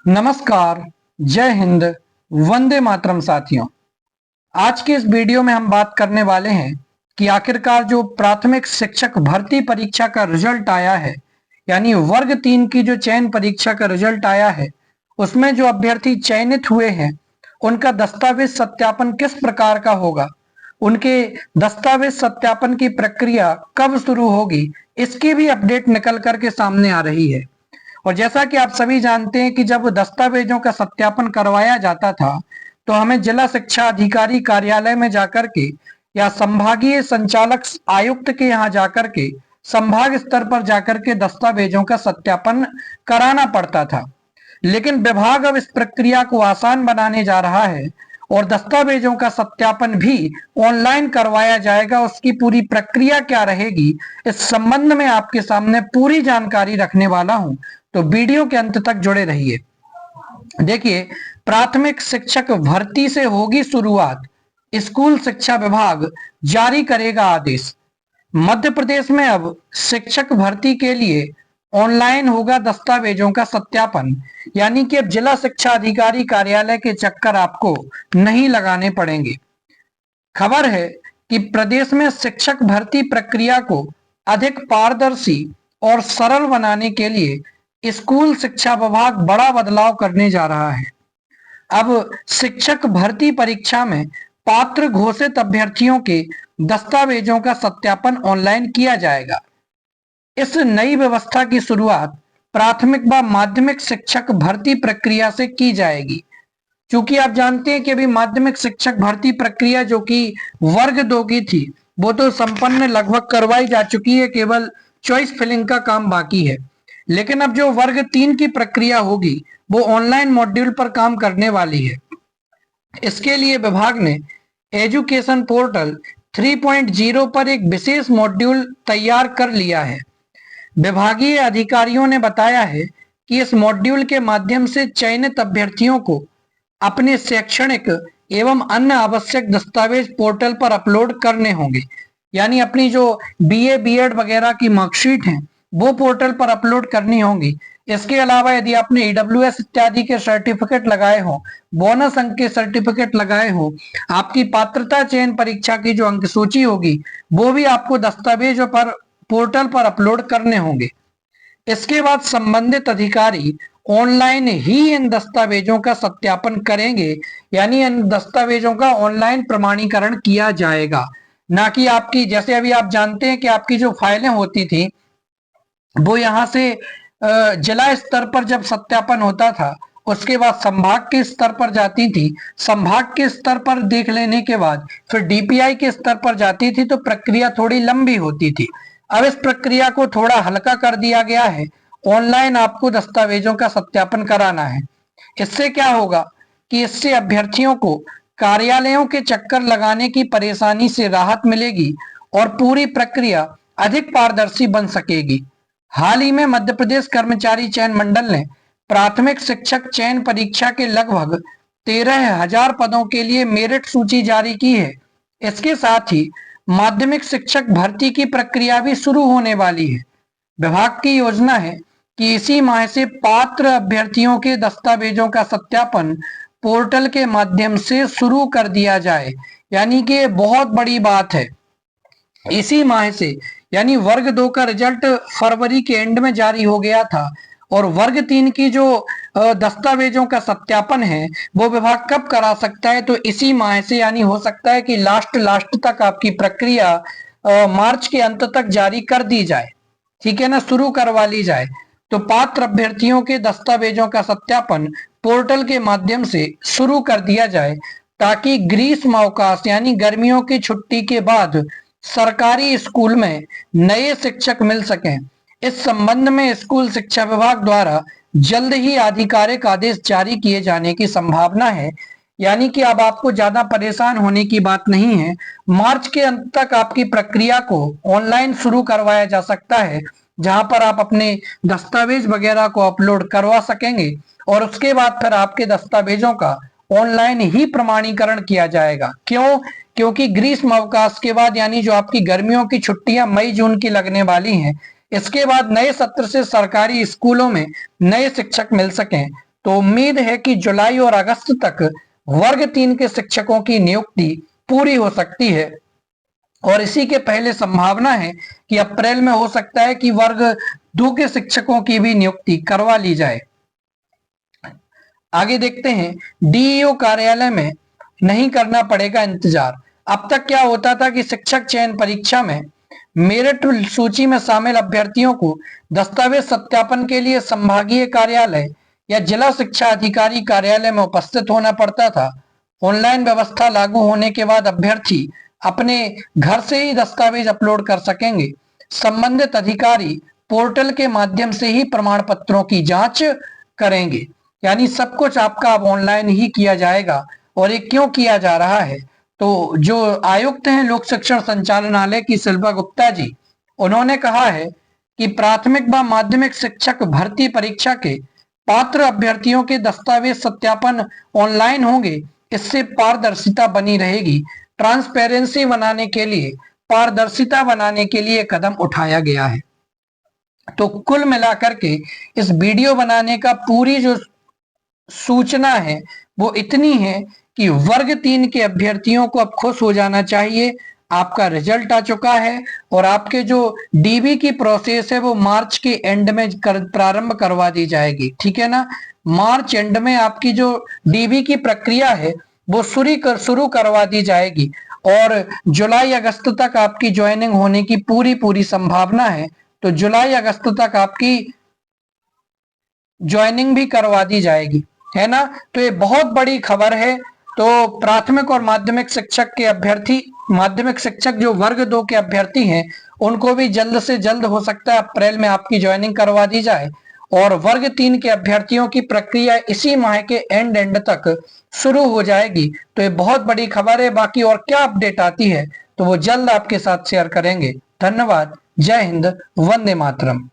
नमस्कार, जय हिंद, वंदे मातरम साथियों। आज के इस वीडियो में हम बात करने वाले हैं कि आखिरकार जो प्राथमिक शिक्षक भर्ती परीक्षा का रिजल्ट आया है, यानी वर्ग 3 की जो चयन परीक्षा का रिजल्ट आया है, उसमें जो अभ्यर्थी चयनित हुए हैं, उनका दस्तावेज सत्यापन किस प्रकार का होगा, उनके दस्तावेज सत्यापन की प्रक्रिया कब शुरू होगी, इसकी भी अपडेट निकल करके सामने आ रही है। और जैसा कि आप सभी जानते हैं कि जब दस्तावेजों का सत्यापन करवाया जाता था, तो हमें जिला शिक्षा अधिकारी कार्यालय में जाकर के या संभागीय संचालक आयुक्त के यहाँ जाकर के संभाग स्तर पर जाकर के दस्तावेजों का सत्यापन कराना पड़ता था। लेकिन विभाग अब इस प्रक्रिया को आसान बनाने जा रहा है और दस्तावेजों का सत्यापन भी ऑनलाइन करवाया जाएगा। उसकी पूरी प्रक्रिया क्या रहेगी, इस संबंध में आपके सामने पूरी जानकारी रखने वाला हूं, तो वीडियो के अंत तक जुड़े रहिए। देखिए, प्राथमिक शिक्षक भर्ती से होगी शुरुआत, स्कूल शिक्षा विभाग जारी करेगा आदेश। मध्य प्रदेश में अब शिक्षक भर्ती के लिए ऑनलाइन होगा दस्तावेजों का सत्यापन, यानी कि अब जिला शिक्षा अधिकारी कार्यालय के चक्कर आपको नहीं लगाने पड़ेंगे। खबर है कि प्रदेश में शिक्षक भर्ती प्रक्रिया को अधिक पारदर्शी और सरल बनाने के लिए स्कूल शिक्षा विभाग बड़ा बदलाव करने जा रहा है। अब शिक्षक भर्ती परीक्षा में पात्र घोषित अभ्यर्थियों के दस्तावेजों का सत्यापन ऑनलाइन किया जाएगा। इस नई व्यवस्था की शुरुआत प्राथमिक व माध्यमिक शिक्षक भर्ती प्रक्रिया से की जाएगी। क्योंकि आप जानते हैं कि अभी माध्यमिक शिक्षक भर्ती प्रक्रिया जो कि वर्ग 2 की थी, वो तो संपन्न लगभग करवाई जा चुकी है, केवल चॉइस फिलिंग का काम बाकी है। लेकिन अब जो वर्ग 3 की प्रक्रिया होगी, वो ऑनलाइन मॉड्यूल पर काम करने वाली है। इसके लिए विभाग ने एजुकेशन पोर्टल 3.0 पर एक विशेष मॉड्यूल तैयार कर लिया है। विभागीय अधिकारियों ने बताया है कि इस मॉड्यूल के माध्यम से चयनित अभ्यर्थियों को अपने शैक्षणिक एवं अन्य आवश्यक दस्तावेज पोर्टल पर अपलोड करने होंगे। यानी अपनी जो बीए बीएड वगैरह की मार्कशीट है, वो पोर्टल पर अपलोड करनी होंगी। इसके अलावा यदि आपने ईडब्ल्यूएस इत्यादि के सर्टिफिकेट लगाए हो, बोनस अंक के सर्टिफिकेट लगाए हो, आपकी पात्रता चयन परीक्षा की जो अंक सूची होगी, वो भी आपको दस्तावेजों पर पोर्टल पर अपलोड करने होंगे। इसके बाद संबंधित अधिकारी ऑनलाइन ही इन दस्तावेजों का सत्यापन करेंगे, यानी इन दस्तावेजों का ऑनलाइन प्रमाणीकरण किया जाएगा। ना कि आपकी, जैसे अभी आप जानते हैं कि आपकी जो फाइलें होती थी, वो यहाँ से जिला स्तर पर जब सत्यापन होता था, उसके बाद संभाग के स्तर पर जाती थी, संभाग के स्तर पर देख लेने के बाद फिर डीपीआई के स्तर पर जाती थी, तो प्रक्रिया थोड़ी लंबी होती थी। अब इस प्रक्रिया को थोड़ा हल्का कर दिया गया है, ऑनलाइन आपको दस्तावेजों का सत्यापन कराना है। इससे क्या होगा कि इससे अभ्यर्थियों को कार्यालयों के चक्कर लगाने की परेशानी से राहत मिलेगी और पूरी प्रक्रिया अधिक पारदर्शी बन सकेगी। हाल ही में मध्य प्रदेश कर्मचारी चयन मंडल ने प्राथमिक शिक्षक चयन परीक्षा के लगभग 13,000 पदों के लिए मेरिट सूची जारी की है। इसके साथ ही माध्यमिक शिक्षक भर्ती की प्रक्रिया भी शुरू होने वाली है। विभाग की योजना है कि इसी माह से पात्र अभ्यर्थियों के दस्तावेजों का सत्यापन पोर्टल के माध्यम से शुरू कर दिया जाए। यानी कि बहुत बड़ी बात है, इसी माह से, यानी वर्ग 2 का रिजल्ट फरवरी के एंड में जारी हो गया था और वर्ग 3 की जो दस्तावेजों का सत्यापन है, वो विभाग कब करा सकता है, तो इसी माह से, यानी हो सकता है कि लास्ट तक आपकी प्रक्रिया मार्च के अंत तक जारी कर दी जाए, ठीक है ना, शुरू करवा ली जाए। तो पात्र अभ्यर्थियों के दस्तावेजों का सत्यापन पोर्टल के माध्यम से शुरू कर दिया जाए, ताकि ग्रीष्म अवकाश यानी गर्मियों की छुट्टी के बाद सरकारी स्कूल में नए शिक्षक मिल सकें। इस संबंध में स्कूल शिक्षा विभाग द्वारा जल्द ही आधिकारिक आदेश जारी किए जाने की संभावना है। यानी कि अब आपको ज्यादा परेशान होने की बात नहीं है। मार्च के अंत तक आपकी प्रक्रिया को ऑनलाइन शुरू करवाया जा सकता है, जहां पर आप अपने दस्तावेज वगैरह को अपलोड करवा सकेंगे और उसके बाद फिर आपके दस्तावेजों का ऑनलाइन ही प्रमाणीकरण किया जाएगा। क्यों? क्योंकि ग्रीष्म अवकाश के बाद, यानी जो आपकी गर्मियों की छुट्टियां मई जून की लगने वाली हैं, इसके बाद नए सत्र से सरकारी स्कूलों में नए शिक्षक मिल सकें, तो उम्मीद है कि जुलाई और अगस्त तक वर्ग 3 के शिक्षकों की नियुक्ति पूरी हो सकती है और इसी के पहले संभावना है कि अप्रैल में हो सकता है कि वर्ग 2 के शिक्षकों की भी नियुक्ति करवा ली जाए। आगे देखते हैं, डीईओ कार्यालय में नहीं करना पड़ेगा इंतजार। अब तक क्या होता था कि शिक्षक चयन परीक्षा में मेरिट सूची में शामिल अभ्यर्थियों को दस्तावेज सत्यापन के लिए संभागीय कार्यालय या जिला शिक्षा अधिकारी कार्यालय में उपस्थित होना पड़ता था। ऑनलाइन व्यवस्था लागू होने के बाद अभ्यर्थी अपने घर से ही दस्तावेज अपलोड कर सकेंगे। संबंधित अधिकारी पोर्टल के माध्यम से ही प्रमाण पत्रों की जांच करेंगे। यानी सब कुछ आपका अब ऑनलाइन ही किया जाएगा। और ये क्यों किया जा रहा है, तो जो आयुक्त हैं लोक शिक्षण संचालनालय की शिल्पा गुप्ता जी, उन्होंने कहा है कि प्राथमिक व माध्यमिक शिक्षक भर्ती परीक्षा के पात्र अभ्यर्थियों के दस्तावेज सत्यापन ऑनलाइन होंगे। इससे पारदर्शिता बनी रहेगी। ट्रांसपेरेंसी बनाने के लिए, पारदर्शिता बनाने के लिए कदम उठाया गया है। तो कुल मिलाकर के इस वीडियो बनाने का पूरी जो सूचना है वो इतनी है कि वर्ग 3 के अभ्यर्थियों को अब खुश हो जाना चाहिए। आपका रिजल्ट आ चुका है और आपके जो डीबी की प्रोसेस है वो मार्च के एंड में प्रारंभ करवा दी जाएगी। ठीक है ना, मार्च एंड में आपकी जो डीबी की प्रक्रिया है वो शुरू करवा दी जाएगी और जुलाई अगस्त तक आपकी ज्वाइनिंग होने की पूरी संभावना है। तो जुलाई अगस्त तक आपकी ज्वाइनिंग भी करवा दी जाएगी, है ना। तो ये बहुत बड़ी खबर है। तो प्राथमिक और माध्यमिक शिक्षक के अभ्यर्थी, माध्यमिक शिक्षक जो वर्ग 2 के अभ्यर्थी हैं, उनको भी जल्द से जल्द हो सकता है अप्रैल में आपकी ज्वाइनिंग करवा दी जाए और वर्ग 3 के अभ्यर्थियों की प्रक्रिया इसी माह के एंड तक शुरू हो जाएगी। तो ये बहुत बड़ी खबर है। बाकी और क्या अपडेट आती है तो वो जल्द आपके साथ शेयर करेंगे। धन्यवाद। जय हिंद, वंदे मातरम।